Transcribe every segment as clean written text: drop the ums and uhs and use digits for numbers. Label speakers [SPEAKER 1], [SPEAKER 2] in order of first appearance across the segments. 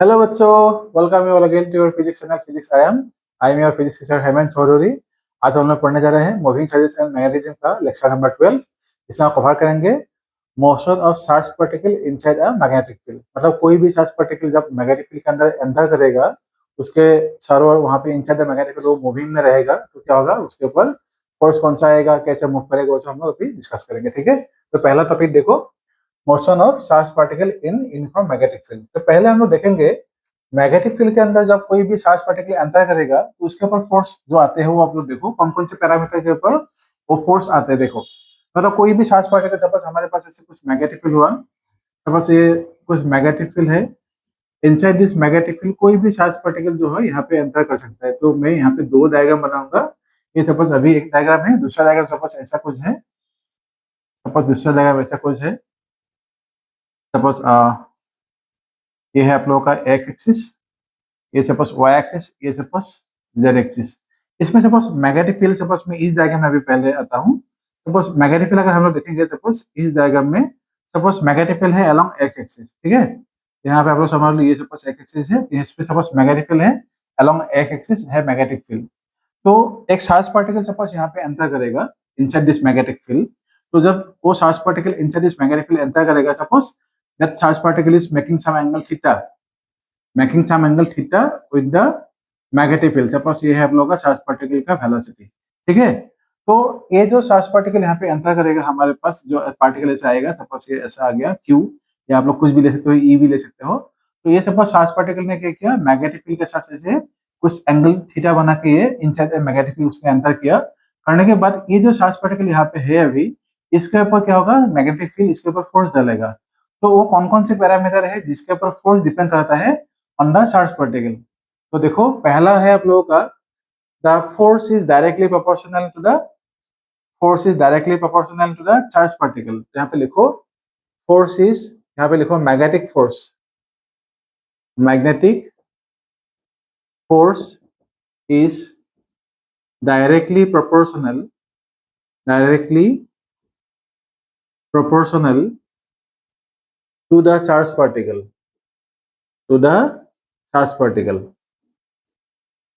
[SPEAKER 1] Hello बच्चों, welcome you all again to your physics channel physics I am your physics teacher Hemant Chaudhary. आज हम लोग पढ़ने जा रहे हैं मूविंग चार्जेस एंड मैग्नेटिज्म का लेक्चर नंबर 12। इसमें हम कवर करेंगे motion of charge particle inside a magnetic field. मतलब कोई भी चार्ज पार्टिकल जब मैग्नेटिक फील्ड के अंदर एंटर करेगा, उसके चारों ओर वहाँ पे इनसाइड द मैग्नेटिक फील्ड वो मूविंग में रहेगा, तो क्या होगा उसके ऊपर फोर्स कौन सा आएगा, कैसे मूव करेगा, वो सब हम लोग अभी डिस्कस करेंगे। ठीक है, तो पहला टॉपिक देखो, motion of charge particle in uniform magnetic field. तो पहले हम लोग देखेंगे मैग्नेटिक फील्ड के अंदर जब कोई भी चार्ज पार्टिकल एंटर करेगा तो उसके ऊपर फोर्स जो आते हैं वो आप लोग देखो कौन कौन से पैरामीटर के ऊपर वो फोर्स आते हैं। देखो मतलब कोई भी चार्ज पार्टिकल, सपोज हमारे पास ऐसे कुछ मैग्नेटिक फील्ड हुआ, सपोज ये कुछ मैग्नेटिक फील्ड है। इनसाइड दिस मैग्नेटिक फील्ड कोई भी चार्ज पार्टिकल जो है यहाँ पे एंटर कर सकता है। तो मैं यहाँ पे दो डायग्राम बनाऊंगा। ये सपोज अभी एक डायग्राम है, दूसरा डायग्राम सपोज ऐसा कुछ है। सपोज दूसरा डायग्राम ऐसा कुछ है। सपोज ये है आप लोगों का एक्स एक्सिस, ये सपोज वाई एक्सिस, ये सपोज जेड एक्सिस। इसमें सपोज मैग्नेटिक फील्ड, सपोज मैं इस डायग्राम में अभी पहले आता हूँ। सपोज मैग्नेटिक फील्ड अगर हम लोग देखेंगे, सपोज इस डायग्राम में सपोज मैग्नेटिक फील्ड है अलोंग एक्स एक्सिस। ठीक है, यहाँ पे आप लोग समझ लो ये सपोज एक्स एक्सिस है, इस पे सपोज मैग्नेटिक फील्ड है अलोंग एक्स एक्सिस है मैग्नेटिक फील्ड। तो एक चार्ज पार्टिकल सपोज यहाँ पे एंटर करेगा इनसाइड दिस मैग्नेटिक फील्ड। तो जब वो charge particle inside this magnetic field enter करेगा, suppose that charge particle is making some angle theta, making some angle theta with the magnetic field. सपोज ये है आप लोगों का चार्ज पार्टिकल का वेलोसिटी। ठीक है, तो ये जो चार्ज पार्टिकल यहाँ पे एंटर करेगा, हमारे पास जो पार्टिकल ऐसा आएगा, सपोज ये ऐसा आ गया क्यू, या आप लोग कुछ भी ले सकते हो, ई भी ले सकते हो। तो ये सपोज चार्ज पार्टिकल ने क्या किया, मैग्नेटिक फील्ड के साथ ऐसे कुछ एंगल थीटा बना के ये इनसाइड मैग्नेटिक फील्ड उसमें एंटर किया। करने के बाद ये जो चार्ज पार्टिकल यहाँ पे है अभी, इसके ऊपर क्या होगा, मैग्नेटिक फील्ड इसके ऊपर फोर्स डालेगा। तो वो कौन कौन से पैरामीटर है जिसके ऊपर फोर्स डिपेंड करता है ऑन द चार्ज पार्टिकल। तो देखो पहला है आप लोगों का, the force is directly proportional to the, force is directly proportional to the charge particle. यहाँ पे लिखो फोर्स इज, यहाँ पे लिखो magnetic force, magnetic force is directly proportional, directly proportional to the charge particle, to the charge particle,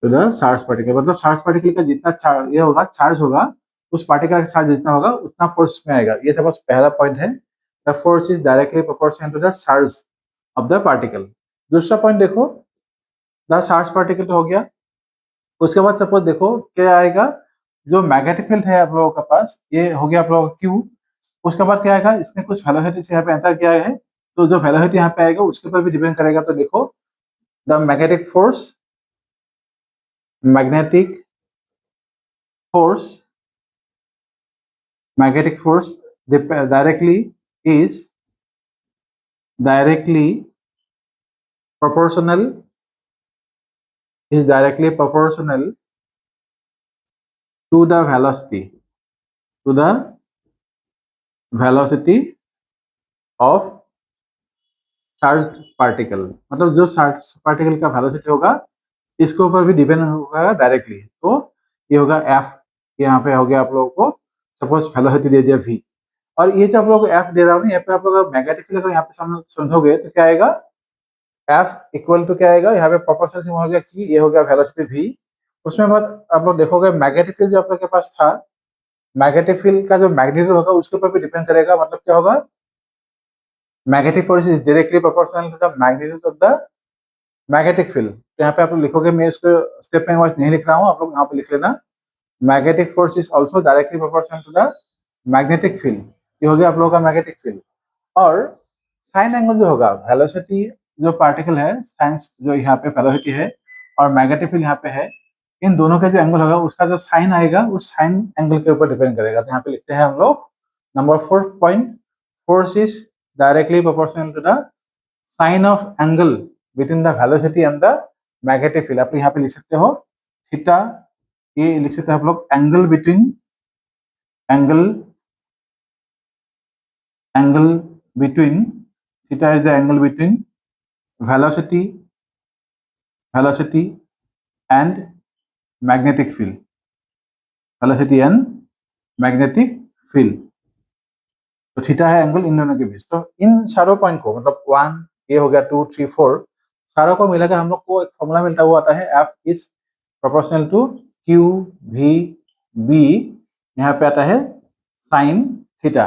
[SPEAKER 1] to the charge particle. मतलब charge particle का जितना charge ये होगा, चार्ज होगा, उस पार्टिकल का चार्ज जितना होगा उतना फोर्स में आएगा। ये सपोज पहला पॉइंट है, the force is directly proportional to the charge of the particle. दूसरा पॉइंट देखो, द चार्ज पार्टिकल तो हो गया। उसके बाद सपोज देखो क्या आएगा, जो मैग्नेटिक फील्ड है आप लोगों के पास, ये हो गया आप लोगों का क्यू। उसके बाद क्या आएगा, इसने कुछ वेलोसिटी से यहाँ पे एंटर किया है, तो जो वेलोसिटी यहाँ पे आएगा उसके ऊपर भी डिपेंड करेगा। तो देखो the magnetic force, magnetic force, magnetic force directly is directly proportional, is directly proportional to the velocity, to the velocity of charged particle। मतलब जो चार्ज पार्टिकल का वेलोसिटी होगा इसके ऊपर भी डिपेंड होगा डायरेक्टली। तो ये होगा एफ, यहाँ पे हो गया आप लोगों को सपोज वेलोसिटी दे दिया वी। और ये जो आप लोगों को एफ दे रहा हूँ, यहाँ पे आप लोग मैग्नेटिक फील्ड अगर यहाँ पे समझोगे तो क्या आएगा, एफ इक्वल टू क्या आएगा, यहाँ पे प्रोपोर्शनल से हो गया कि ये हो गया वेलोसिटी वी। उसमें बाद आप लोग देखोगे मैग्नेटिक फील्ड जो आप लोग के पास था, मैग्नेटिक फील्ड का जो मैग्नीट्यूड होगा उसके ऊपर भी डिपेंड करेगा। मतलब क्या होगा, magnetic force is directly proportional to the magnitude of the magnetic field. तो यहाँ पे आप लोग लिखोगे, मैं इसको स्टेप में वाइज नहीं लिख रहा हूँ, आप लोग यहाँ पे लिख लेना, magnetic force is also directly proportional to the magnetic field. ये हो गया आप लोगों का मैग्नेटिक फील्ड। और साइन एंगल जो होगा, वेलोसिटी जो पार्टिकल है, साइंस जो यहाँ पे वेलोसिटी है और मैग्नेटिक फील्ड यहाँ पे है, इन दोनों का जो एंगल होगा उसका जो साइन आएगा उस साइन एंगल के ऊपर डिपेंड करेगा। तो यहाँ पे लिखते हैं हम लोग number 4 point, force is directly proportional to the sine of angle within the velocity and the magnetic field. आप यहाँ पे लिख सकते हो थीटा, ये लिख सकते हैं आप लोग angle between, angle, angle between, theta is the angle between velocity, velocity and magnetic field, velocity and magnetic field। तो थीटा है एंगल इन दोनों के बीच। तो इन चारों पॉइंट को, मतलब 1 ये हो गया, 2 3 4, सारों को मिलाकर हम लोग को एक फॉर्मूला मिलता हुआ आता है F is proportional to Q V B, यहाँ पे आता है साइन थीटा।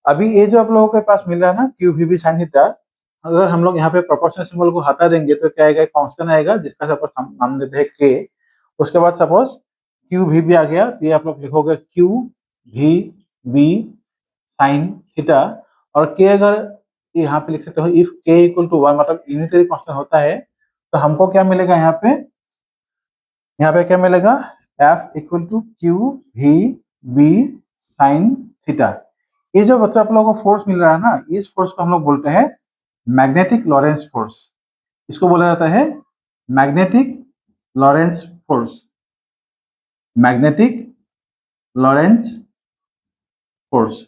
[SPEAKER 1] अभी ये जो आप लोगों के पास मिल रहा है ना Q V B sine theta, अगर हम लोग यहाँ पे प्रोपोर्शनल सिंबल को हटा देंगे तो क्या आएगा, कांस्टेंट आएगा जिसका सपोज हम नाम देते हैं के। उसके बाद सपोज क्यू वी बी आ गया तो ये आप लोग लिखोगे Q V B sine theta, और के अगर यहाँ पे लिख सकते हो इफ के इक्वल टू 1, मतलब यूनिटरी कांस्टेंट होता है तो हमको क्या मिलेगा, यहाँ पे क्या मिलेगा, F equal to Q V B sine theta. ये जो बच्चा आप लोगों को फोर्स मिल रहा है ना, इस फोर्स को हम लोग बोलते हैं मैग्नेटिक लॉरेंस फोर्स। इसको बोला जाता है magnetic Lawrence force, magnetic Lawrence force,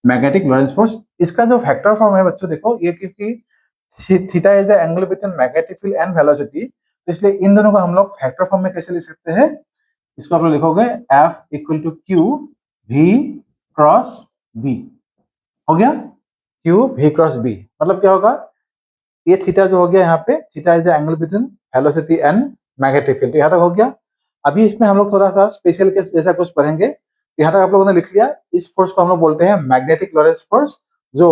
[SPEAKER 1] magnetic Lawrence force. इसका जो फैक्टर फॉर्म है बच्चों देखो, ये क्योंकि theta is the angle between magnetic field and velocity, तो इसलिए इन दोनों को हम लोग फैक्टर फॉर्म में कैसे लिख सकते हैं, इसको आप लोग लिखोगे F equal to Q V cross B. हो गया क्यू वी क्रॉस बी, मतलब क्या होगा, ये थीटा जो हो गया, यहाँ पे theta is the angle between velocity and magnetic field, यहाँ तक हो गया। अभी इसमें हम लोग थोड़ा सा स्पेशल केस जैसा कुछ पढ़ेंगे। यहाँ तक आप लोगों ने लिख लिया, इस फोर्स को हम लोग बोलते हैं मैग्नेटिक लॉरेंस फोर्स। जो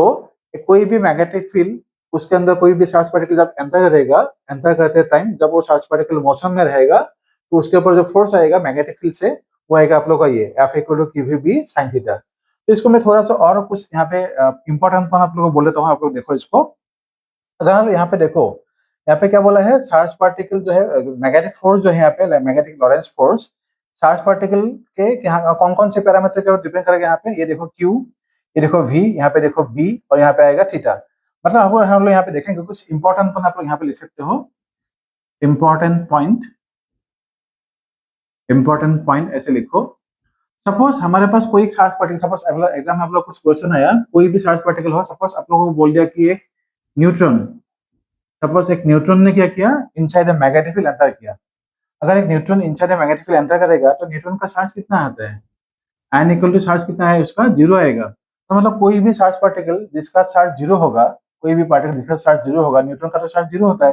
[SPEAKER 1] कोई भी मैग्नेटिक फील्ड, उसके अंदर कोई भी चार्ज पार्टिकल जब एंटर करेगा, एंटर करते टाइम जब वो चार्ज पार्टिकल मोशन में रहेगा तो उसके ऊपर जो फोर्स आएगा मैग्नेटिक फील्ड से, वो आएगा आप लोग का ये F equal to Q V B sine theta. तो इसको मैं थोड़ा सा और कुछ यहाँ पे इंपॉर्टेंट पॉइंट आप लोगों को बोल देता हूँ, आप लोग देखो इसको। अगर यहाँ पे देखो, यहाँ पे क्या बोला है, चार्ज पार्टिकल जो है मैग्नेटिक फोर्स जो है यहाँ पे magnetic Lawrence force, charge particle के कौन कौन से पैरामीटर के ऊपर डिपेंड करेगा, यहाँ पे ये देखो क्यू, ये देखो वी, यहाँ पे देखो बी, और यहाँ पे आएगा थीटा। मतलब हम लोग यहाँ पे देखेंगे कुछ इंपॉर्टेंट पॉइंट आप लोग यहाँ पे लिख सकते हो, इंपॉर्टेंट पॉइंट ऐसे लिखो। सपोज हमारे पास कोई एक चार्ज पार्टिकल, सपोज एग्जाम में आप लोग कुछ क्वेश्चन आया, कोई भी चार्ज पार्टिकल हो, सपोज आप लोगों को बोल दिया कि एक न्यूट्रॉन, सपोज एक न्यूट्रॉन ने क्या किया, inside the magnetic field enter किया। अगर एक neutron inside the magnetic field enter करेगा तो न्यूट्रॉन का चार्ज कितना आता है, एन इक्वल टू चार्ज कितना है उसका, जीरो आएगा। तो मतलब कोई भी चार्ज पार्टिकल जिसका चार्ज जीरो होगा, कोई भी पार्टिकल जिसका चार्ज जीरो होगा, न्यूट्रॉन का तो चार्ज जीरो होता है,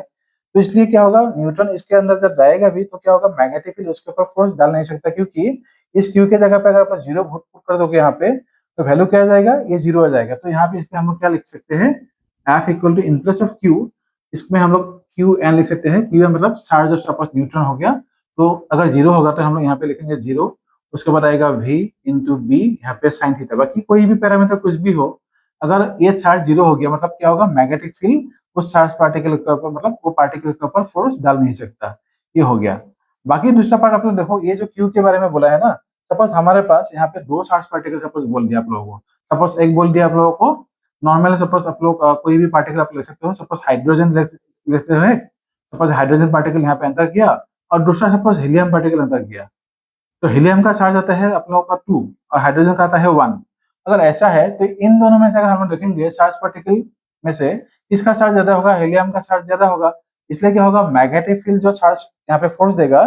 [SPEAKER 1] तो इसलिए क्या होगा, न्यूट्रॉन इसके अंदर जब जाएगा भी तो क्या होगा, मैग्नेटिक फील्ड उसके ऊपर फोर्स डाल नहीं सकता, क्योंकि इस क्यू के जगह पे अगर आप जीरो पुट कर दोगे यहाँ पे, तो वैल्यू क्या आ जाएगा, ये जीरो आ जाएगा। तो यहाँ पे इसलिए हम लोग क्या लिख सकते हैं, F equal to in plus of Q, इसमें हम लोग क्यू एन लिख सकते हैं। क्यू एन मतलब चार्ज ऑफ सपोज न्यूट्रॉन हो गया, तो अगर जीरो होगा तो हम लोग यहाँ पे लिखेंगे जीरो, उसके बाद आएगा v इंटू बी, यहाँ पे साइन थीटा। बाकी कोई भी पैरामीटर कुछ भी हो, अगर ये चार्ज जीरो हो गया मतलब क्या होगा, मैग्नेटिक फील्ड उस चार्ज पार्टिकल के ऊपर, मतलब वो पार्टिकल के ऊपर फोर्स डाल नहीं सकता। ये हो गया। बाकी दूसरा पार्ट आप लोग देखो, ये जो क्यू के बारे में बोला है ना, सपोज हमारे पास यहाँ पे दो चार्ज पार्टिकल सपोज बोल दिया आप लोगों को, सपोज एक बोल दिया आप लोगों को नॉर्मल, सपोज आप लोग कोई भी पार्टिकल आप ले सकते हो, सपोज हाइड्रोजन लेते हैं, सपोज हाइड्रोजन पार्टिकल यहाँ पे एंटर किया, और दूसरा सपोज हीलियम पार्टिकल एंटर किया। तो हीलियम का चार्ज आता है आप लोगों का 2 और हाइड्रोजन का आता है 1। अगर ऐसा है तो इन दोनों में से अगर हम लोग देखेंगे चार्ज पार्टिकल में से किसका चार्ज ज्यादा होगा, हीलियम का चार्ज ज्यादा होगा। इसलिए क्या होगा, मैग्नेटिक फील्ड जो चार्ज यहाँ पे फोर्स देगा,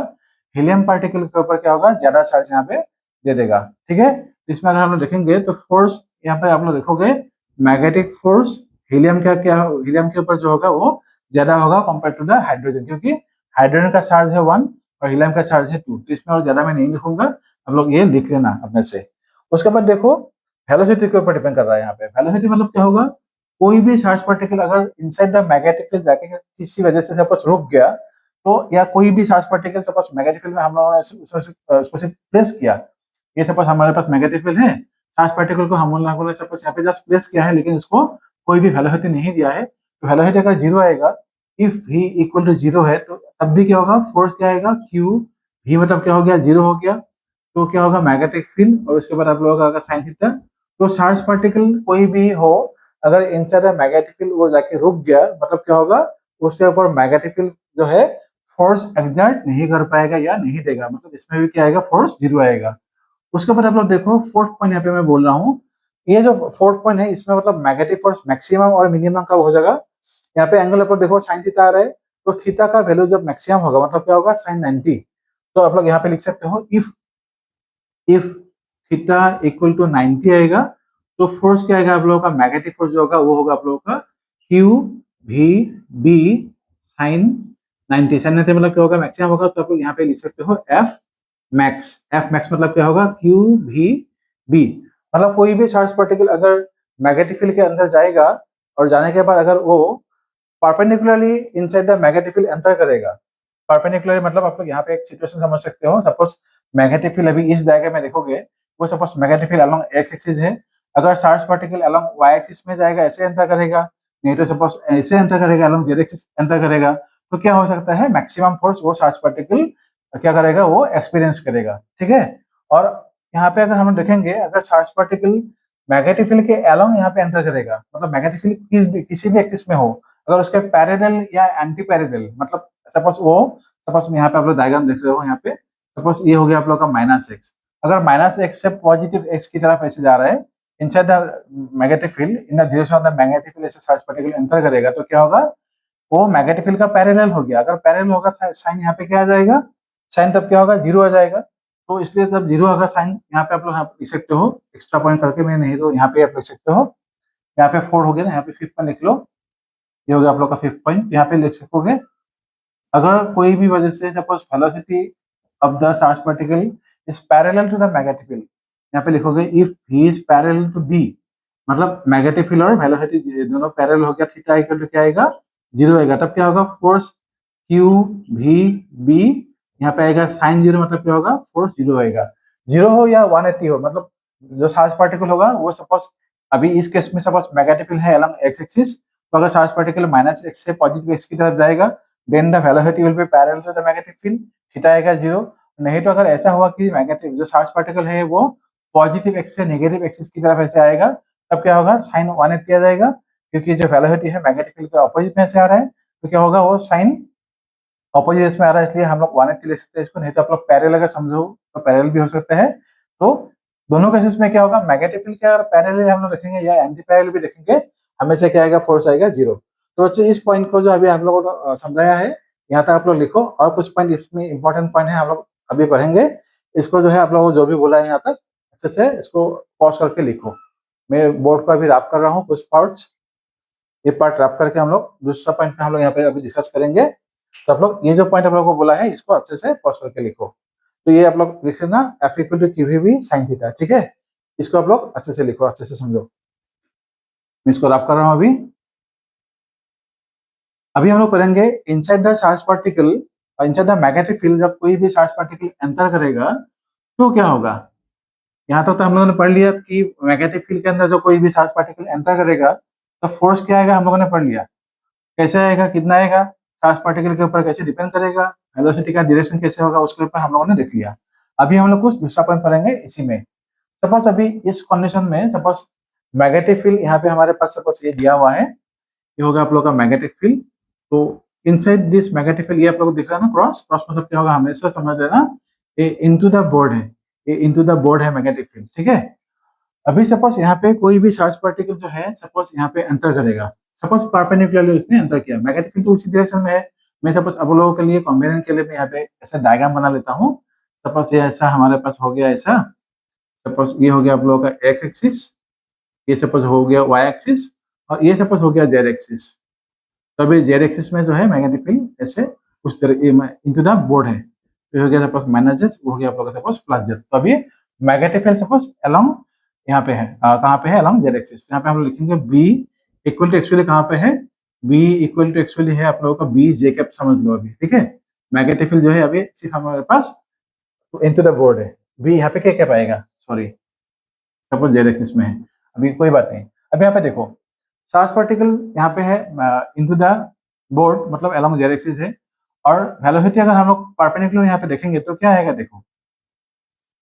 [SPEAKER 1] हीलियम पार्टिकल के ऊपर क्या होगा, ज्यादा चार्ज यहाँ पे दे देगा। ठीक है, तो इसमें अगर हम लोग देखेंगे तो फोर्स यहाँ पे आप लोग देखोगे, मैग्नेटिक फोर्स हीलियम का क्या, हीलियम के ऊपर जो होगा वो ज्यादा होगा कंपेयर टू द हाइड्रोजन, क्योंकि हाइड्रोजन का चार्ज है 1 और हीलियम का चार्ज है 2। तो इसमें और ज्यादा मैं नहीं लिखूंगा, आप लोग ये लिख लेना अपने से। उसके बाद देखो वेलोसिटी के ऊपर डिपेंड कर रहा है। यहाँ पे वेलोसिटी मतलब क्या होगा, कोई भी चार्ज पार्टिकल अगर इनसाइड द मैग्नेटिक फील्ड जाके किसी वजह से सपोज रुक गया, तो या कोई भी charge particle suppose magnetic field में हम लोगों ने उसको सिर्फ प्लेस किया, ये सपोज हमारे पास मैग्नेटिक फील्ड है, चार्ज पार्टिकल को हम लोगों ने सपोज यहाँ पे जस्ट प्लेस किया है, लेकिन इसको कोई भी वेलोसिटी नहीं दिया है, तो वेलोसिटी अगर जीरो आएगा, if v equal to zero है, तो तब भी क्या होगा, फोर्स क्या आएगा, क्यू v मतलब क्या हो गया, जीरो हो गया, तो क्या होगा मैग्नेटिक फील्ड, और उसके बाद आप लोगों का आएगा साइन थीटा। तो चार्ज पार्टिकल कोई भी हो, अगर इनसाइड द मैग्नेटिक फील्ड वो जाके रुक गया, मतलब क्या होगा, उसके ऊपर मैग्नेटिक फील्ड जो है फोर्स एक्सर्ट नहीं कर पाएगा या नहीं देगा, मतलब इसमें भी क्या आएगा, फोर्स जीरो आएगा। उसके बाद आप लोग देखो फोर्थ पॉइंट यहाँ पे मैं बोल रहा हूँ, ये जो फोर्थ पॉइंट है इसमें मतलब मैग्नेटिक फोर्स मैक्सिमम और मिनिमम कब हो जाएगा। यहाँ पे एंगल आप लोग देखो साइन थीटा आ रहा है, तो थीटा का वैल्यू जब मैक्सिमम होगा मतलब क्या होगा, साइन 90। तो आप लोग यहाँ पे लिख सकते हो if if theta equal to 90 आएगा, तो फोर्स क्या आएगा आप लोगों का, मैग्नेटिक फोर्स जो होगा वो होगा आप लोगों का Q V B sine 90। Sine 90 मतलब क्या होगा, मैक्सिमम होगा, तो आप लोग यहाँ पे लिख सकते हो एफ मैक्स। एफ मैक्स मतलब क्या होगा, क्यू वी बी। मतलब कोई भी चार्ज पार्टिकल अगर मैग्नेटिक फील्ड के अंदर जाएगा और जाने के बाद अगर वो perpendicularly inside the magnetic field enter करेगा। परपेंडिकुलरली मतलब आप लोग यहाँ पे एक सिचुएशन समझ सकते हो। सपोज मैग्नेटिक फील्ड अभी इस डायग्राम में देखोगे, वो suppose magnetic field along X axis है। अगर charge particle along Y axis में जाएगा, ऐसे एंटर करेगा, नहीं तो सपोज ऐसे एंटर करेगा, अलोंग जेड एक्सिस एंटर करेगा, तो क्या हो सकता है, मैक्सिमम फोर्स वो चार्ज पार्टिकल क्या करेगा, वो एक्सपीरियंस करेगा। ठीक है। और यहाँ पे अगर हम देखेंगे, अगर चार्ज पार्टिकल मैग्नेटिक फील्ड के अलोंग यहाँ पे एंटर करेगा, मतलब मैग्नेटिक फील्ड किसी भी एक्सिस में हो, अगर उसके पैरेलल या एंटी पैरेलल, मतलब सपोज वो, सपोज यहाँ पे आप लोग डायग्राम देख रहे हो, यहाँ पे सपोज ये हो गया आप लोग का माइनस एक्स। अगर माइनस एक्स से पॉजिटिव एक्स की तरफ ऐसे जा रहा है, inside the magnetic field, in the direction of the magnetic field, ऐसे चार्ज पार्टिकल एंटर करेगा, तो क्या होगा, वो मैग्नेटिक फील्ड का पैरेलल हो गया। अगर पैरेलल होगा साइन यहाँ पे क्या आ जाएगा, साइन तब क्या होगा, जीरो आ जाएगा। तो इसलिए जब जीरो होगा साइन, यहाँ पे आप लोग लिख सकते हो एक्स्ट्रा पॉइंट करके, मैं नहीं तो यहाँ पे आप लिख सकते हो, यहाँ पे 4 हो गया ना, यहाँ पे 5 लिख लो, ये हो गया आप लोग का 5 पॉइंट। यहाँ पे लिख सकोगे, अगर कोई भी वजह से suppose velocity of the charge particle is parallel to the magnetic field, यहाँ पे लिखोगे if he is parallel to B, मतलब मैग्नेटिक फील्ड और वेलोसिटी दोनों पैरेलल हो गया, थीटा इक्वल टू क्या आएगा, जीरो आएगा। तब क्या होगा, फोर्स क्यू वी बी, यहाँ पे आएगा साइन जीरो, मतलब क्या होगा, फोर्स जीरो आएगा। जीरो हो या 180 हो, मतलब जो चार्ज पार्टिकल होगा वो सपोज, अभी इस केस में सपोज मैग्नेटिक फील्ड है अलॉन्ग एक्स एक्सिस, तो अगर चार्ज पार्टिकल माइनस एक्स से पॉजिटिव एक्स की तरफ जाएगा, then the velocity will be parallel to the magnetic field, theta आएगा जीरो। नहीं तो अगर ऐसा हुआ कि मैग्नेटिक जो चार्ज पार्टिकल है वो पॉजिटिव एक्स से नेगेटिव एक्सिस की तरफ ऐसे आएगा, तब क्या होगा, साइन 180 आ जाएगा, क्योंकि जो वेलोसिटी है मैग्नेटिक फील्ड के ऑपोजिट में से आ रहा है, तो क्या होगा, वो साइन ऑपोजिट में आ रहा है, इसलिए हम लोग 180 ले सकते हैं इसको। नहीं तो आप लोग पैरेलल अगर समझो तो पैरेलल भी हो सकता है। तो दोनों केसेस में क्या होगा, मैग्नेटिक फील्ड का पैरेलल हम लोग देखेंगे या एंटी पैरेलल भी देखेंगे, हमेशा क्या आएगा, फोर्स आएगा जीरो। तो बच्चों इस पॉइंट को जो अभी आप लोगों को समझाया है, यहाँ तक आप लोग लिखो, और कुछ पॉइंट इसमें इंपॉर्टेंट पॉइंट है हम लोग अभी पढ़ेंगे। इसको जो है आप लोगों को जो भी बोला है यहाँ तक अच्छे से इसको पॉज करके लिखो। मैं बोर्ड को अभी रैप कर रहा हूँ कुछ पार्ट्स, ये पार्ट रैप करके हम लोग दूसरा पॉइंट में हम लोग यहाँ पे अभी डिस्कस करेंगे। तो आप लोग ये जो पॉइंट आप लोगों को बोला है, इसको अच्छे से पॉज करके लिखो। तो ये आप लोग लिख लेना, F equal to Q V B sine theta, ठीक है। इसको आप लोग अच्छे से लिखो, अच्छे से समझो। मैं इसको रैप कर रहा हूँ अभी। अभी हम लोग पढ़ेंगे inside the charge particle, inside the magnetic field, जब कोई भी चार्ज पार्टिकल एंटर करेगा तो क्या होगा। यहाँ तक तो हम लोगों ने पढ़ लिया कि मैग्नेटिक फील्ड के अंदर जो कोई भी चार्ज पार्टिकल एंटर करेगा तो फोर्स क्या आएगा, हम लोगों ने पढ़ लिया। कैसे आएगा, कितना आएगा, चार्ज पार्टिकल के ऊपर कैसे डिपेंड करेगा, वेलोसिटी का डायरेक्शन कैसे होगा, उसके ऊपर हम लोगों ने देख लिया। अभी हम लोग कुछ दूसरा पॉइंट पढ़ेंगे इसी में। सपोज अभी इस कंडीशन में सपोज मैग्नेटिक फील्ड यहाँ पे हमारे पास सपोज ये दिया हुआ है, ये होगा आप लोग का मैग्नेटिक फील्ड। तो इनसाइड दिस मैग्नेटिक फील्ड, ये आप लोग दिख रहा है ना, क्रॉस क्रॉस मतलब क्या होगा, हमेशा समझ लेना ये इनटू द बोर्ड है, ये इनटू द बोर्ड है मैग्नेटिक फील्ड, ठीक है। अभी सपोज यहाँ पे कोई भी चार्ज पार्टिकल जो है सपोज यहाँ पे एंटर करेगा, सपोज परपेंडिकुलरली उसने एंटर किया, मैग्नेटिक फील्ड तो उसी डायरेक्शन में है। मैं सपोज आप लोगों के लिए कॉम्बिनेशन के लिए मैं यहाँ पे ऐसा डायग्राम बना लेता हूँ। सपोज ये ऐसा हमारे पास हो गया, ऐसा सपोज ये हो गया आप लोगों का एक्स एक्सिस, ये सपोज हो गया वाई एक्सिस, और ये सपोज हो गया जेड एक्सिस। तो अभी जेड एक्सिस में जो है मैग्नेटिक फील्ड ऐसे उस तरह इनटू द बोर्ड है, तो ये हो गया सपोज माइनस जेड, वो हो गया आप लोग का सपोज प्लस जेड। तो अभी मैग्नेटिक फील्ड सपोज अलोंग यहाँ पे है, कहाँ पे है, अलोंग जेड एक्सिस। यहाँ पे हम लोग लिखेंगे बी इक्वल टू एक्चुअली कहाँ पे है, बी इक्वल टू एक्चुअली है आप लोगों का बी जे कैप, समझ लो अभी, ठीक है। मैग्नेटिक फील्ड जो है अभी सिर्फ हमारे पास इनटू द बोर्ड है, बी यहाँ पे क्या कैप आएगा, सॉरी सपोज जेड एक्सिस में है, अभी कोई बात नहीं। अभी यहाँ पे देखो, चार्ज पार्टिकल यहाँ पे है इनटू द बोर्ड, मतलब अलोंग जेड एक्सिस है, और वेलोसिटी अगर हम लोग परपेंडिकुलर यहाँ पे देखेंगे तो क्या आएगा, देखो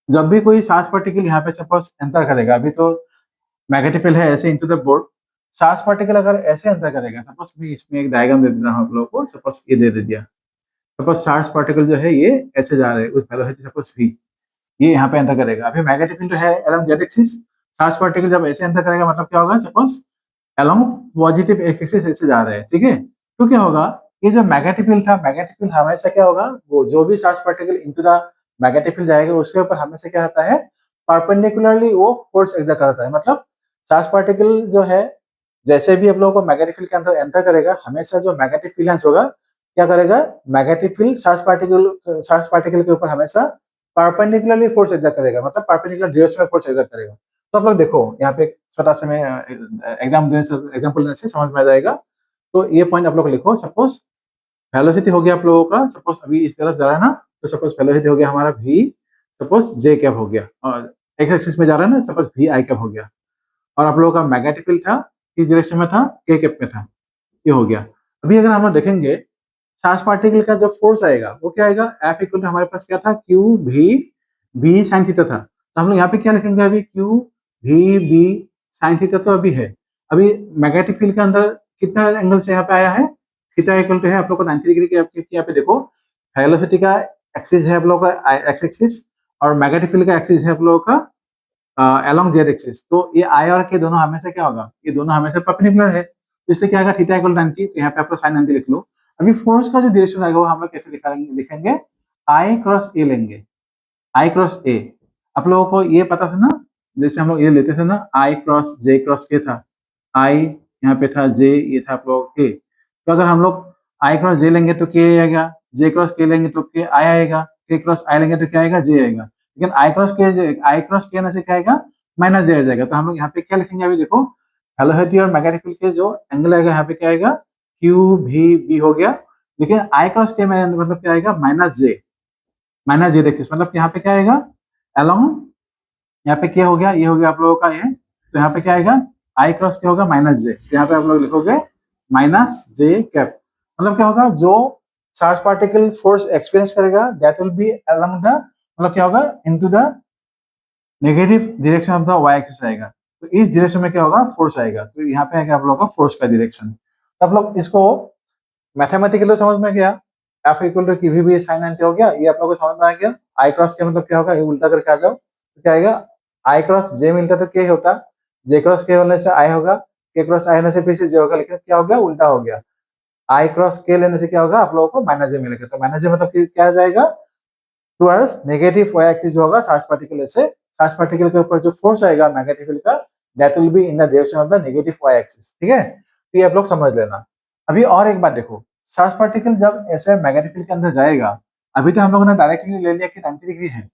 [SPEAKER 1] जब भी कोई चार्ज पार्टिकल यहाँ पे सपोज एंटर करेगा, अभी तो मैग्नेटिक फील्ड है ऐसे into the board, charge particle अगर ऐसे एंटर करेगा, सपोज मैं इसमें एक डायग्राम दे देता हूँ आप लोगों को, सपोज ये दे दिया, सपोज चार्ज पार्टिकल जो है ये ऐसे जा रहे हैं उस वेलोसिटी सपोज v, ये यहाँ पे एंटर करेगा। अभी मैग्नेटिक फील्ड है along Z axis, charge particle जब ऐसे एंटर करेगा मतलब क्या होगा, सपोज अलोंग पॉजिटिव एक्सिस ऐसे जा रहे हैं, ठीक है। तो क्या होगा, ये जो मैग्नेटिक फील्ड था, मैग्नेटिक फील्ड हमेशा क्या होगा, वो जो भी charge particle into the magnetic field जाएगा उसके ऊपर हमेशा क्या होता है, परपेंडिकुलरली वो फोर्स एक्सर्ट करता है। मतलब चार्ज पार्टिकल जो है जैसे भी आप लोगों को मैग्नेटिक फील्ड के अंदर एंटर करेगा, हमेशा जो मैग्नेटिक फील्ड लेंस होगा क्या करेगा, मैग्नेटिक फील्ड चार्ज पार्टिकल के ऊपर हमेशा परपेंडिकुलरली फोर्स एग्जर्ट करेगा, मतलब परपेंडिकुलर डायरेक्शन में फोर्स एग्जर्ट करेगा। तो आप लोग देखो यहाँ पे छोटा सा मैं एग्जाम्पल देने से समझ में आ जाएगा। तो ये पॉइंट आप लोग लिखो। सपोज वेलोसिटी हो गया आप लोगों का, सपोज अभी इस तरफ जा रहा है ना, तो सपोज वेलोसिटी हो गया हमारा v, सपोज जे कैप हो गया, और एक्स एक्सिस में जा रहा है ना, सपोज वी आई कैप हो गया। और आप लोगों का मैग्नेटिक फील्ड था किस डायरेक्शन में था, के कैप में था, ये हो गया। अभी अगर हम लोग देखेंगे चार्ज पार्टिकल का जो फोर्स आएगा वो क्या आएगा, एफ इक्वल टू हमारे पास क्या था, क्यू भी बी साइन थीटा था। तो हम लोग यहाँ पे क्या लिखेंगे, अभी क्यू भी बी साइन थीटा तो अभी है। अभी मैग्नेटिक फील्ड के अंदर कितना एंगल से यहाँ पे आया है, थीटा इक्वल टू है आप लोग को 90 डिग्री के। यहाँ पे देखो वेलोसिटी का एक्सिस है आप लोग का एक्स एक्सिस, और मैग्नेटिक फील्ड का एक्सिस है आप लोगों का अलोंग जेड एक्सिस। तो ये आई और के दोनों हमेशा क्या होगा, ये दोनों हमेशा परपेंडिकुलर है, तो इसलिए क्या आएगा, थीटा इक्वल 90। तो यहाँ पे आप लोग साइन 90 लिख लो। अभी फोर्स का जो डायरेक्शन आएगा वो हम लोग कैसे लिखेंगे, आई क्रॉस ए लेंगे, आई क्रॉस ए। आप लोगों को ये पता था ना, जैसे हम लोग ये लेते थे ना, आई क्रॉस जे क्रॉस के था, आई यहाँ पे था, जे ये था आप लोगों के। तो अगर हम लोग आई क्रॉस जे लेंगे तो के आएगा, जे क्रॉस के लेंगे तो के आई आएगा, के क्रॉस आई लेंगे तो क्या आएगा, जे आएगा। लेकिन आई क्रॉस के आने से क्या आएगा, माइनस जे आ जाएगा। तो हम लोग यहाँ पे क्या लिखेंगे, अभी देखो वेलोसिटी और मैग्नेटिक फील्ड के जो एंगल आएगा यहाँ पे क्या आएगा, क्यू भी बी हो गया। लेकिन आई क्रॉस के में मतलब क्या आएगा, माइनस जे एक्सिस, मतलब यहाँ पे क्या आएगा, अलोंग, यहाँ पे क्या हो गया, ये हो गया आप लोगों का ये। तो यहाँ पे क्या आएगा, आई क्रॉस क्या होगा, माइनस जे। तो यहाँ पे आप लोग लिखोगे माइनस जे कैप। मतलब क्या होगा, जो चार्ज पार्टिकल फोर्स एक्सपीरियंस करेगा that will be along the, मतलब क्या होगा, into the negative direction of the Y axis आएगा। तो इस डायरेक्शन में क्या होगा, फोर्स आएगा। तो यहाँ पे आएगा आप लोगों का फोर्स का डायरेक्शन। तो आप लोग इसको मैथमेटिकली समझ में गया, एफ इक्वल टू की भी साइन 90 हो गया, ये आप लोगों को समझ में आ गया। आई क्रॉस के मतलब क्या होगा, ये उल्टा करके आ जाओ, तो क्या आएगा, आई क्रॉस जे मिलता तो के होता, जे क्रॉस के होने से आई होगा, के क्रॉस आई होने से फिर से जे होगा, लेकिन क्या हो गया, उल्टा हो गया। आई क्रॉस के लेने से क्या होगा, आप लोगों को माइनस जे मिलेगा। तो माइनस जे मतलब क्या आ जाएगा, टुवर्ड्स नेगेटिव वाई एक्सिस होगा चार्ज पार्टिकल से। चार्ज पार्टिकल के ऊपर जो फोर्स आएगा मैग्नेटिक फील्ड का, that will be in the direction of the negative Y axis. ठीक है, तो ये आप लोग समझ लेना। अभी और एक बात देखो, चार्ज पार्टिकल जब ऐसे मैग्नेटिक फील्ड के अंदर जाएगा, अभी तो हम लोगों ने डायरेक्टली ले लिया कि 90 डिग्री है। तो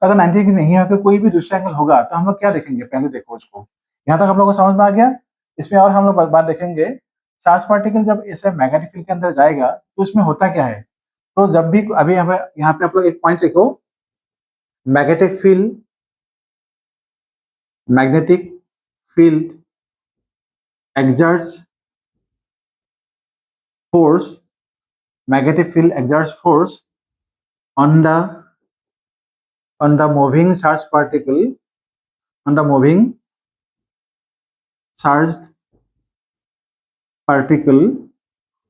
[SPEAKER 1] अगर 90 डिग्री नहीं है, अगर कोई भी दूसरा एंगल होगा तो हम लोग क्या देखेंगे, पहले देखो उसको। यहाँ तक हम लोग को समझ में आ गया। इसमें और हम लोग बात देखेंगे, चार्ज पार्टिकल जब ऐसे मैग्नेटिक फील्ड के अंदर जाएगा तो उसमें होता क्या है। तो जब भी अभी हमें यहाँ पे आप लोग एक पॉइंट लिखो, magnetic field, magnetic field exerts force, magnetic field exerts force on the moving charged particle, on the moving charged particle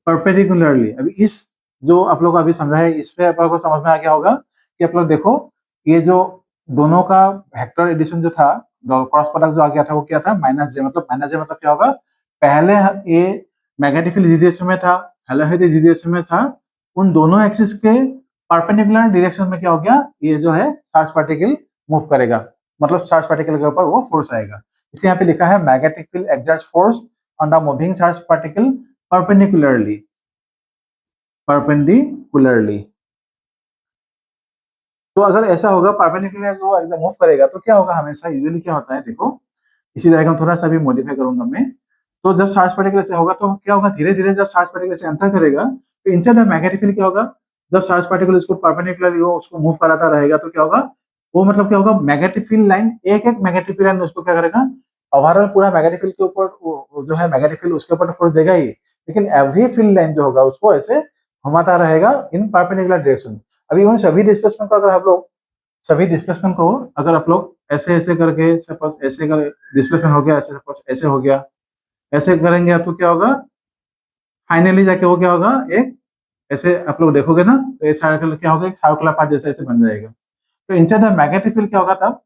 [SPEAKER 1] perpendicularly। अभी इस जो आप लोग अभी समझा है, इसमें आप लोगों को समझ में आ गया होगा कि आप लोग देखो, ये जो दोनों का वेक्टर एडिशन जो था, क्रॉस प्रोडक्ट जो आ गया था वो क्या था, माइनस जे। मतलब माइनस जे मतलब क्या होगा, पहले ये मैग्नेटिक फील्ड जिस डायरेक्शन में था, वेलोसिटी जिस डायरेक्शन में था, उन दोनों एक्सिस के परपेंडिकुलर डायरेक्शन में क्या हो गया, ये जो है चार्ज पार्टिकल मूव करेगा, मतलब चार्ज पार्टिकल के ऊपर वो फोर्स आएगा। इसलिए यहाँ पे लिखा है magnetic field exerts force on the moving charge particle perpendicularly, perpendicularly. तो अगर ऐसा होगा, परपेंडिकुलर जो एकदम मूव करेगा तो क्या होगा, हमेशा यूजुअली क्या होता है, देखो इसी डायग्राम थोड़ा सा भी मॉडिफाई करूंगा मैं। तो जब चार्ज पार्टिकल से होगा तो क्या होगा, धीरे धीरे जब चार्ज पार्टिकल से एंटर करेगा तो इनसाइड द मैग्नेटिक फील्ड क्या होगा, जब चार्ज पार्टिकल इसको परपेंडिकुलरली वो उसको मूव कराता रहेगा तो क्या होगा, वो मतलब क्या होगा, मैग्नेटिक फील्ड लाइन, एक एक मैग्नेटिक फील्ड लाइन उसको क्या करेगा, ओवरऑल पूरा मैग्नेटिक फील्ड के ऊपर जो है मैग्नेटिक फील्ड उसके ऊपर फोर्स देगा ही, लेकिन एवरी फील्ड लाइन जो होगा उसको ऐसे घुमाता रहेगा इन परपेंडिकुलर डायरेक्शन। अभी उन सभी डिस्प्लेसमेंट को अगर आप लोग, सभी डिस्प्लेसमेंट को अगर आप लोग ऐसे ऐसे करके, सपोज ऐसे कर डिस्प्लेसमेंट हो गया, ऐसे सपोज ऐसे हो गया, ऐसे करेंगे आपको क्या होगा, फाइनली जाके वो क्या होगा, एक ऐसे आप लोग देखोगे ना तो ये सर्कल क्या होगा, एक सर्कुलर पाथ जैसे ऐसे बन जाएगा। तो इनसाइड द मैग्नेटिक फील्ड क्या होगा, तब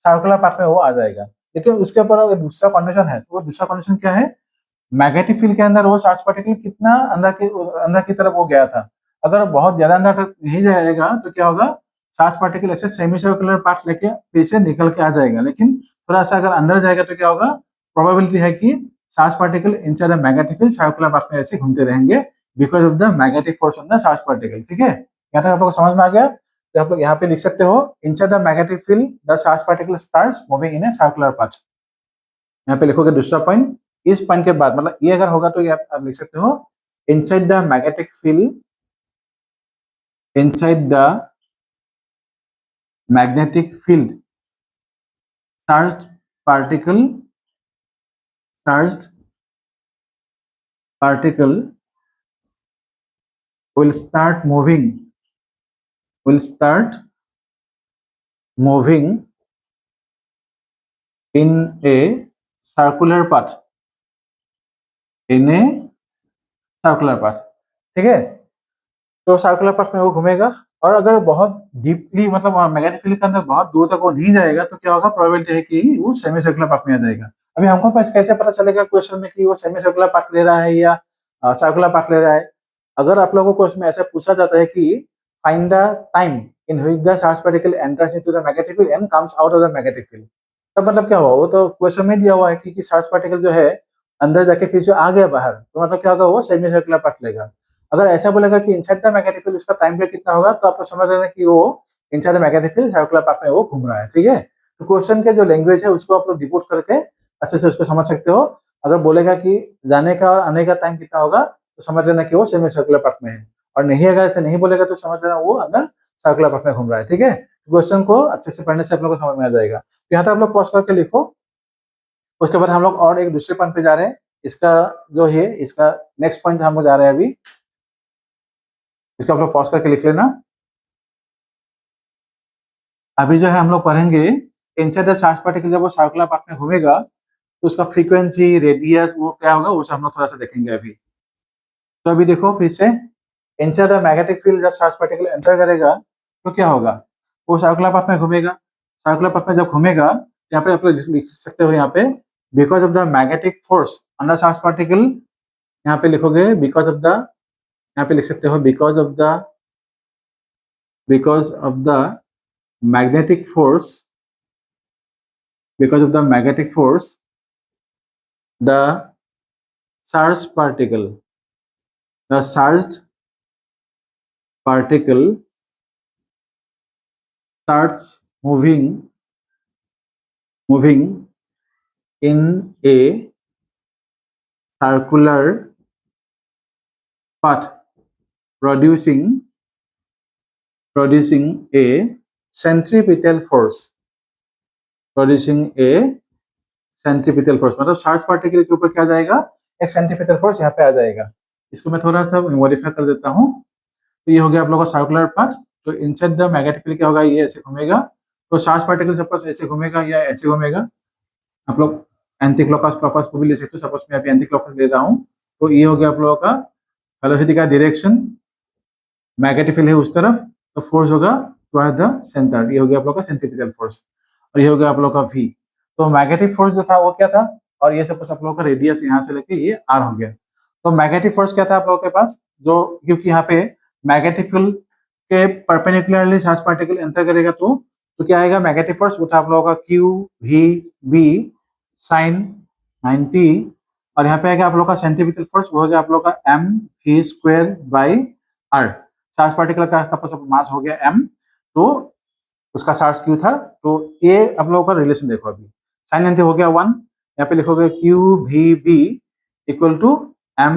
[SPEAKER 1] सर्कुलर पाथ में वो आ जाएगा। लेकिन उसके ऊपर अगर दूसरा कंडीशन है, तो वो दूसरा कंडीशन क्या है, मैग्नेटिक फील्ड के अंदर वो चार्ज पार्टिकल कितना अंदर की तरफ वो गया था। अगर बहुत ज्यादा अंदर तक नहीं जाएगा तो क्या होगा, चार्ज पार्टिकल ऐसे सेमी सर्कुलर पाथ लेके फिर से निकल के आ जाएगा। लेकिन थोड़ा सा अगर अंदर जाएगा तो क्या होगा, प्रोबेबिलिटी है कि charge particle inside the magnetic field circular path में ऐसे घूमते रहेंगे because of the magnetic force on the charge particle. ठीक है, यहाँ तक आप लोग को समझ में आ गया। तो आप लोग यहाँ पे लिख सकते हो inside the magnetic field the charge particle starts moving in A circular path. यहाँ पे लिखोगे दूसरा पॉइंट, इस पॉइंट के बाद मतलब ये अगर होगा तो ये आप लिख सकते हो inside the magnetic field, inside the magnetic field charged particle, charged particle will start moving, will start moving in a circular path, in a circular path। ठीक है, तो सर्कुलर पाथ में वो घूमेगा और अगर बहुत डीपली मतलब मैग्नेटिक फील्ड के अंदर बहुत दूर तक वो नहीं जाएगा तो क्या होगा, प्रोबेबिलिटी है कि वो सेमी सर्कुलर पाथ में आ जाएगा। अभी हमको पास कैसे पता चलेगा क्वेश्चन में कि वो सेमी सर्कुलर पाथ ले रहा है या सर्कुलर पाथ ले रहा है? अगर आप लोगों को क्वेश्चन में ऐसा पूछा जाता है कि find the time in which the charge particle enters into the magnetic field and comes out of the magnetic field, तब मतलब क्या हुआ, वो तो क्वेश्चन में दिया हुआ है कि चार्ज पार्टिकल जो है अंदर जाके फिर से आ गया बाहर, तो मतलब क्या होगा, वो सेमी सर्कुलर पाथ लेगा। अगर ऐसा बोलेगा कि इनसाइड द मैग्नेटिक फील्ड उसका टाइम पीरियड कितना होगा, तो आप लोग समझ रहे हैं कि वो inside the magnetic field circular path में वो घूम रहा है। ठीक है, तो क्वेश्चन के जो लैंग्वेज है उसको आप लोग डिकोड करके अच्छे से उसको समझ सकते हो। अगर बोलेगा कि जाने का और आने का टाइम कितना होगा तो समझ लेना कि वो सेमी सर्कुलर पाथ में है, और नहीं अगर ऐसे नहीं बोलेगा तो समझ लेना वो अंदर सर्कुलर पाथ में घूम रहा है। ठीक है, क्वेश्चन को अच्छे से पढ़ने से आप लोग को समझ में आ जाएगा। तो यहाँ तक आप लोग पॉज करके लिखो, उसके बाद हम लोग और एक दूसरे पॉइंट पे जा रहे हैं। इसका जो है इसका नेक्स्ट पॉइंट हम लोग जा रहे हैं अभी, इसको आप लोग पॉज करके लिख लेना। अभी जो है हम लोग पढ़ेंगे इनसाइड द चार्ज पार्टिकल जब वो सर्कुलर पाथ में घूमेगा तो उसका फ्रीक्वेंसी, रेडियस वो क्या होगा, वो हम लोग थोड़ा सा देखेंगे अभी। तो अभी देखो फिर से, इनसाइड द मैग्नेटिक फील्ड जब चार्ज पार्टिकल एंटर करेगा तो क्या होगा, वो सर्कुलर पाथ में घूमेगा। सर्कुलर पाथ में जब घूमेगा, यहाँ पे आप लोग लिख सकते हो यहाँ पे because of the magnetic force on the charge particle, यहाँ पे लिखोगे बिकॉज ऑफ द, यहाँ पे लिख सकते हो because of the, because of the magnetic force, because of the magnetic force the charged particle, the charged particle starts moving in a circular path, producing a centripetal force, producing a centripetal force, मतलब charge particle के ऊपर क्या जाएगा, एक centripetal force यहाँ पे आ जाएगा। इसको मैं थोड़ा सा मॉडिफाई कर देता हूँ। तो ये हो गया आप लोगों का सर्कुलर पाथ। तो इनसाइड द मैग्नेटिक फील्ड क्या होगा, ये ऐसे घूमेगा, तो चार्ज पार्टिकल सपोज ऐसे घूमेगा या ऐसे घूमेगा। आप लोग एंटी क्लॉकवाइज क्लॉकवाइज को भी ले सकते हो, सपोज मैं अभी एंटी क्लॉकवाइज ले रहा हूँ। तो ये हो गया आप लोगों का वेलोसिटी का डायरेक्शन, मैग्नेटिक फील्ड है उस तरफ, तो फोर्स होगा टुवर्ड द सेंटर, ये हो गया आप लोग का सेंट्रीपिटल फोर्स, और ये हो गया आप लोग का V। तो मैग्नेटिक फोर्स जो था वो क्या था, और ये सपोज आप लोगों का रेडियस यहाँ से लेके ये R हो गया। तो मैग्नेटिक फोर्स क्या था आप लोगों के पास, जो क्योंकि यहाँ पे मैग्नेटिक फील्ड के परपेंडिकुलरली चार्ज पार्टिकल एंटर करेगा तो क्या आएगा, मैग्नेटिक फोर्स वो था आप लोगों का Q V B साइन 90, और यहाँ पे आएगा आप लोग का सेंट्रीपिटल फोर्स, वो हो गया आप लोग का M V square by R। Charge particle का सपोज मास हो गया M, तो उसका चार्ज Q था, तो ये आप लोगों का रिलेशन देखो। अभी साइन 90 हो गया 1, यहाँ पे लिखोगे Q V B equal to M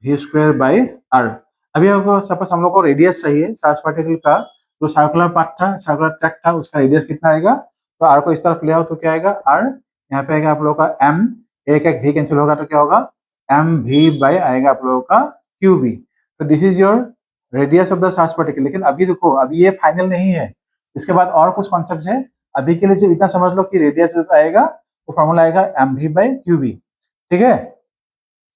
[SPEAKER 1] V square by R। अभी आपको सपोज हम लोग को रेडियस चाहिए चार्ज पार्टिकल का, जो सर्कुलर पाथ था, सर्कुलर ट्रैक था, उसका रेडियस कितना आएगा, तो R को इस तरफ ले आओ तो क्या आएगा R, यहाँ पे आएगा आप लोगों का M, एक एक V कैंसिल होगा तो क्या होगा M V बाई आएगा आप लोगों का Q B। तो this is your radius of the charge particle. लेकिन अभी रुको, अभी ये फाइनल नहीं है, इसके बाद और कुछ कॉन्सेप्ट है। अभी के लिए सिर्फ इतना समझ लो कि रेडियस आएगा वो फॉर्मूला आएगा M V by Q B. ठीक है,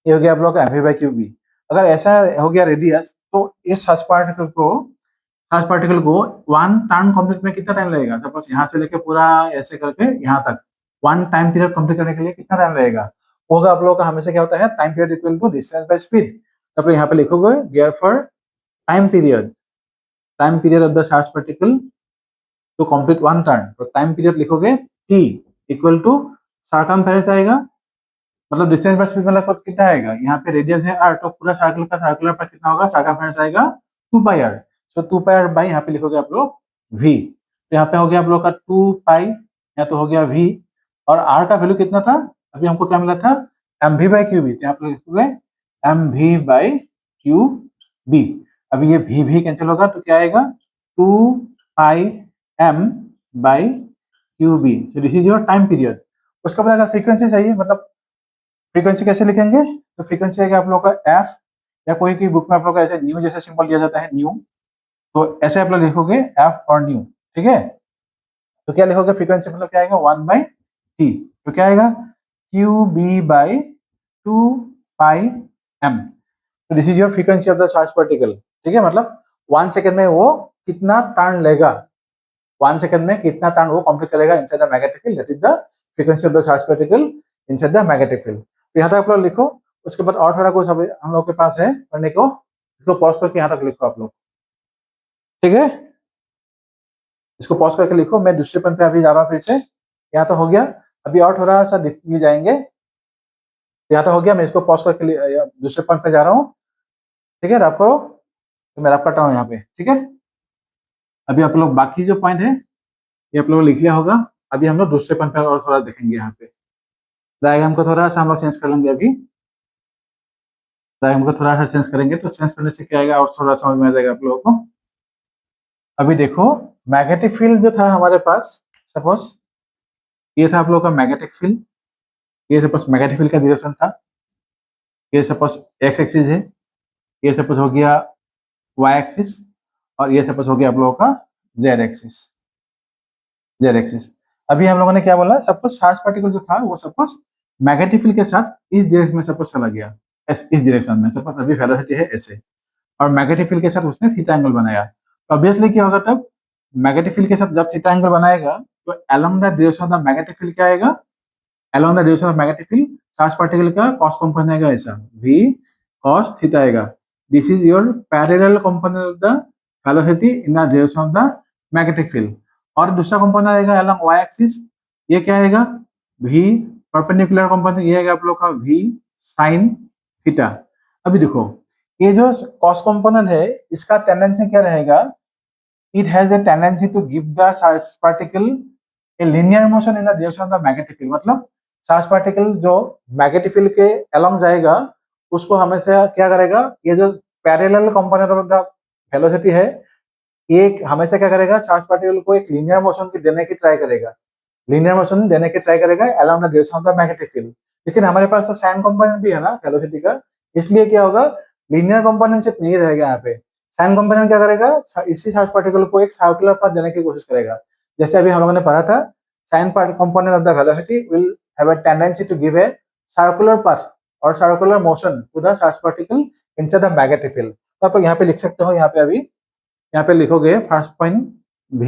[SPEAKER 1] ये हो गया आप लोग का M V by Q B. अगर ऐसा हो गया रेडियस, तो इस चार्ज पार्टिकल को वन टर्न कंप्लीट में कितना टाइम लगेगा, सपोज यहाँ से लेके पूरा ऐसे करके यहाँ तक वन टाइम पीरियड कंप्लीट करने के लिए कितना टाइम लगेगा, होगा आप लोगों का हमेशा क्या होता है, time period equal to distance by speed. तो यहाँ पे लिखोगे therefore time period of the charge particle to complete one turn, तो टाइम पीरियड लिखोगे t इक्वल टू सर्कमफेरेंस आएगा, मतलब डिस्टेंस बाय स्पीड मतलब कितना आएगा, यहाँ पे रेडियस है r, तो पूरा सर्कल का सर्कुलर पर कितना होगा, सर्कमफ्रेंस आएगा 2πr। सो 2πr बाई यहाँ पे लिखोगे आप लोग v, तो यहाँ पे हो गया आप लोग का 2π, यहाँ तो हो गया v, और r का वैल्यू कितना था, अभी हमको क्या मिला था, mv बाई क्यू बी, तो यहाँ पे लिखोगे mv बाई क्यू बी। अभी ये v कैंसिल होगा तो क्या आएगा, 2π m by Q B. So this is your time period. उसके बाद अगर फ्रीक्वेंसी चाहिए, मतलब फ्रीक्वेंसी कैसे लिखेंगे, तो फ्रीक्वेंसी है आप लोग का एफ, या कोई की बुक में आप लोग का ऐसे न्यू जैसे सिंबल दिया जाता है न्यू, तो ऐसे आप लोग लिखोगे एफ और न्यू, ठीक है। तो क्या लिखोगे, फ्रीक्वेंसी मतलब क्या आएगा, 1/t, तो क्या आएगा, क्यू बी बाई 2πm। तो this is your frequency of the charge particle, ठीक है। मतलब 1 सेकंड में वो कितना तान लेगा, 1 सेकंड में कितना तान वो कंप्लीट करेगा inside the magnetic field, that is the frequency of the charge particle inside the magnetic field. तो यहाँ तक आप लोग लिखो। उसके बाद और थोड़ा कुछ हम लोग के पास है पढ़ने को, इसको पॉज करके यहाँ तक लिखो आप लोग, ठीक है। इसको पॉज करके लिखो, मैं दूसरे पेन पे अभी जा रहा हूँ फिर से। यहाँ तो हो गया, अभी और थोड़ा सा दिखने जाएंगे। यहाँ तो हो गया, मैं इसको पॉज करके दूसरे पेन पे जा रहा हूँ, ठीक है। रब करो, तो मैं रब करता हूँ यहाँ पे, ठीक है। अभी आप लोग बाकी जो पॉइंट है ये आप लोग लिख लिया होगा। अभी हम लोग दूसरे पेन पे और थोड़ा देखेंगे। यहाँ पे डायग्राम को थोड़ा सा हम लोग चेंज कर लेंगे। अभी डायग्राम को थोड़ा सा चेंज करेंगे, तो चेंज करने से क्या आएगा और थोड़ा समझ में आ जाएगा आप लोगों को। अभी देखो, मैग्नेटिक फील्ड जो था हमारे पास, सपोज ये था आप लोगों का मैग्नेटिक फील्ड, ये सपोज मैग्नेटिक फील्ड का डायरेक्शन था, ये सपोज एक्स एक्सिस है, ये सपोज हो गया वाई एक्सिस, और ये सपोज हो गया आप लोगों का जेड एक्सिस, जेड एक्सिस। अभी हम लोगों ने क्या बोला, सपोज चार्ज पार्टिकल जो था वो सपोज मैग्नेटिक फील्ड के साथ इस डायरेक्शन में सपोज चला गया, इस डायरेक्शन में, सपोज अभी वेलोसिटी है ऐसे, और मैग्नेटिक फील्ड के साथ उसने थीटा एंगल बनाया, तो ऑब्वियसली क्या होगा, तब मैग्नेटिक फील्ड के साथ जब थीटा एंगल बनाएगा तो along the direction of the magnetic field क्या आएगा, along the direction of magnetic field charge particle का कॉस कंपोनेंट आएगा ऐसा, v cos थीटा आएगा। This is your parallel component of the velocity in the direction of the magnetic field. और दूसरा component आएगा along y axis, ये क्या आएगा, v परपेंडिकुलर कंपोनेंट, ये आएगा आप लोग का v sin थीटा। अभी देखो, ये जो कॉस कंपोनेंट है इसका टेंडेंसी क्या रहेगा, it has a tendency to give the charge particle a linear motion in the direction of the magnetic field। मतलब चार्ज पार्टिकल जो मैग्नेटिक फील्ड के अलोंग जाएगा उसको हमेशा क्या करेगा, ये जो parallel component of the velocity है ये हमेशा क्या करेगा, चार्ज पार्टिकल को एक लीनियर मोशन की देने की ट्राई करेगा, लीनियर मोशन देने की ट्राई करेगा along the direction of the magnetic field. लेकिन हमारे पास तो साइन कंपोनेंट भी है ना वेलोसिटी का, इसलिए क्या होगा, लीनियर कंपोनेंट सिर्फ नहीं रहेगा यहाँ पे, साइन कंपोनेंट क्या करेगा, इसी चार्ज पार्टिकल को एक सर्कुलर पाथ देने की कोशिश करेगा। जैसे अभी हम लोगों ने पढ़ा था, sine part component of the velocity will have a tendency to give a circular path और circular motion to the charge particle inside the magnetic field. तो आप यहाँ पे लिख सकते हो, यहाँ पे अभी यहाँ पे लिखोगे फर्स्ट पॉइंट, v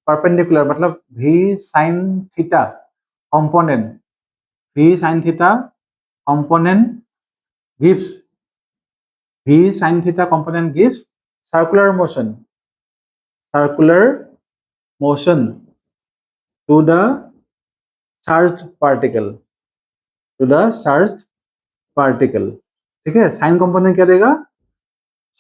[SPEAKER 1] परपेंडिकुलर मतलब v sin theta component, v sin theta component gives, v sin theta component gives circular motion, circular motion to the charged particle, to the charged particle, ठीक है। साइन कंपोनेंट क्या देगा,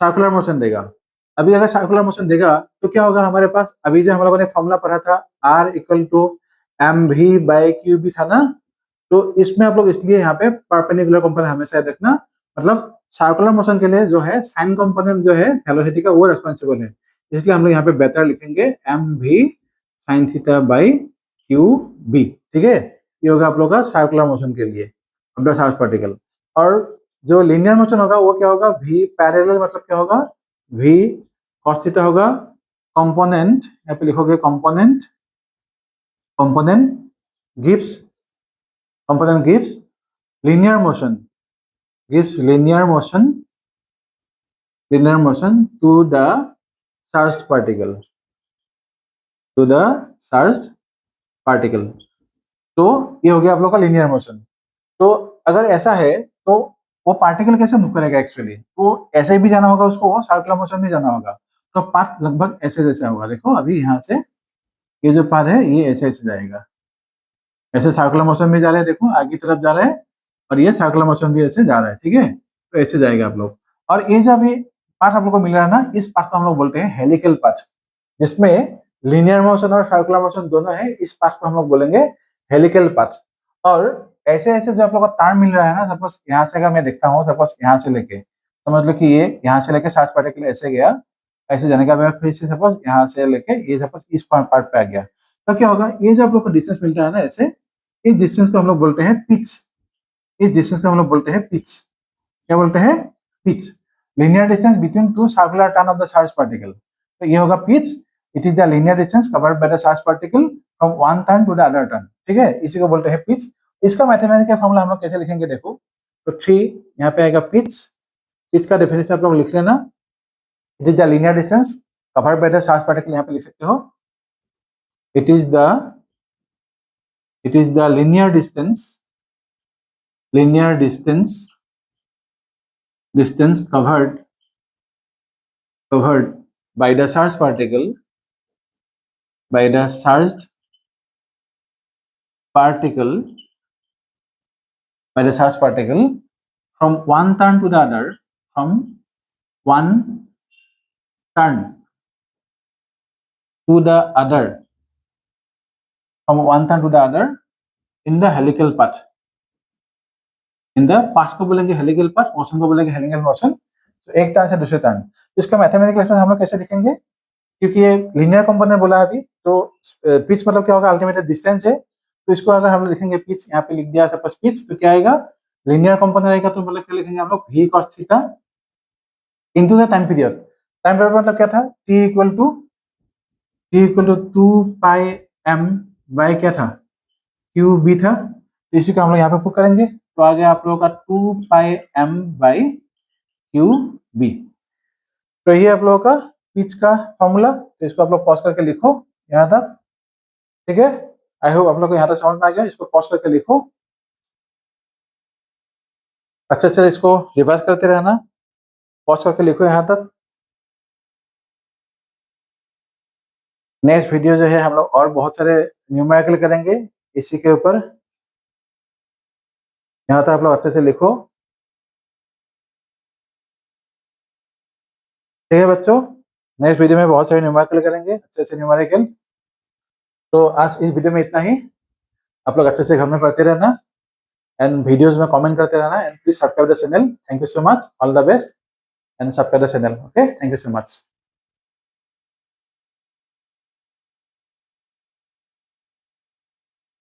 [SPEAKER 1] circular motion देगा। अभी अगर circular motion देगा तो क्या होगा हमारे पास, अभी जो हम लोगों ने फॉर्मूला पढ़ा था R equal to mv by Q B था ना, तो इसमें आप लोग इसलिए यहाँ पे परपेंडिकुलर कंपोनेंट हमेशा याद रखना, मतलब सर्कुलर मोशन के लिए जो है साइन कंपोनेंट जो है वेलोसिटी का वो रेस्पॉन्सिबल है, इसलिए हम लोग यहाँ पे बेहतर लिखेंगे mv sine theta by Q B, ठीक है। ये होगा आप लोग का सर्कुलर मोशन के लिए ऑफ द चार्ज पार्टिकल। और जो लीनियर मोशन होगा वो क्या होगा, v पैरेलल मतलब क्या होगा, v cos थीटा होगा, कंपोनेंट यहाँ पे लिखोगे component, component gives, component gives linear motion, gives linear motion to the charged particle, to the charged particle। तो ये हो गया आप लोग का लीनियर मोशन। तो अगर ऐसा है तो वो पार्टिकल कैसे मूव करेगा, एक्चुअली तो ऐसे भी जाना होगा उसको, सर्कुलर मोशन में जाना होगा, तो पाथ लगभग ऐसे जैसा होगा। देखो अभी यहाँ से ये जो पाथ है ये ऐसे ऐसे जाएगा, ऐसे सर्कुलर मोशन में जा रहे हैं, देखो आगे की तरफ जा रहे हैं, और ये सर्कुलर मोशन भी ऐसे जा रहा है, ठीक है। तो ऐसे जाएगा आप लोग। और ये जो अभी पार्ट आप लोग को मिल रहा है ना, इस पार्ट को हम लोग बोलते हैं हेलिकल पार्ट, जिसमें लीनियर मोशन और सर्कुलर मोशन दोनों है। इस पार्ट को हम लोग बोलेंगे हेलिकल पार्ट। और ऐसे ऐसे जो आप लोग को तार मिल रहा है ना, सपोज यहाँ से अगर मैं देखता हूँ, सपोज यहाँ से लेके समझ लो कि ये यहाँ से लेके चार्ज पार्टिकल ऐसे गया, ऐसे जाने का बाद फिर से सपोज यहाँ से लेके ये सपोज इस पार्ट पे आ गया, तो क्या होगा, ये जो आप लोग को डिस्टेंस मिलता है ना ऐसे, इस डिस्टेंस को हम लोग बोलते हैं पिच। इस डिस्टेंस को हम लोग बोलते हैं पिच। क्या बोलते हैं? Pitch. Linear distance between two circular turn of the charge particle, तो ये होगा pitch. It is the linear distance covered by the charge particle from one turn to the other turn, ठीक है, इसी को बोलते हैं पिच। इसका मैथमेटिकल फॉर्मूला हम लोग कैसे लिखेंगे देखो, तो 3 यहाँ पे आएगा पिच। पिच का डेफिनेशन आप लोग लिख लेना, it is the linear distance covered by the charge particle, यहाँ पे लिख सकते हो, it is the linear distance covered by the charged particle from one turn to the other, from one turn to the other, in the helical path. In the path को बोलेंगे helical path, motion को बोलेंगे helical motion. तो एक turn से दूसरे turn, तो इसका मैथमेटिकल एक्सप्रेशन हम लोग कैसे लिखेंगे, क्योंकि ये लीनियर कंपोनेंट बोला अभी, तो पिच मतलब क्या होगा, अल्टीमेट डिस्टेंस है। तो इसको अगर हम लोग लिखेंगे पिच, यहाँ पे लिख दिया सपोज पिच, तो क्या आएगा, लीनियर कंपोनेंट आएगा, तो मतलब क्या लिखेंगे हम लोग, v cos theta into the time period. Time period मतलब क्या था, t equal to 2 pi m by क्या था, क्यू बी था। तो इसी को हम लोग यहाँ पे पुट करेंगे, तो आ गया आप लोगों का 2 pi m by Q B. तो ये आप लोगों का पिच का फॉर्मूला, तो इसको आप लोग पॉज करके लिखो यहाँ तक, ठीक है। आई होप आप लोग को यहाँ तक समझ में आ गया। इसको पॉज करके लिखो, अच्छे से इसको रिवाइज करते रहना, पॉज करके लिखो यहाँ तक। नेक्स्ट वीडियो जो है हम लोग और बहुत सारे न्यूमेरिकल करेंगे इसी के ऊपर, यहाँ तक आप लोग अच्छे से लिखो, ठीक है बच्चों। नेक्स्ट वीडियो में बहुत सारे न्यूमेरिकल करेंगे, अच्छे से न्यूमेरिकल। तो आज इस वीडियो में इतना ही, आप लोग अच्छे से घर में पढ़ते रहना एंड वीडियोस में कमेंट करते रहना, and please subscribe the channel. Thank you so much, all the best, and subscribe the channel, okay, thank you so much.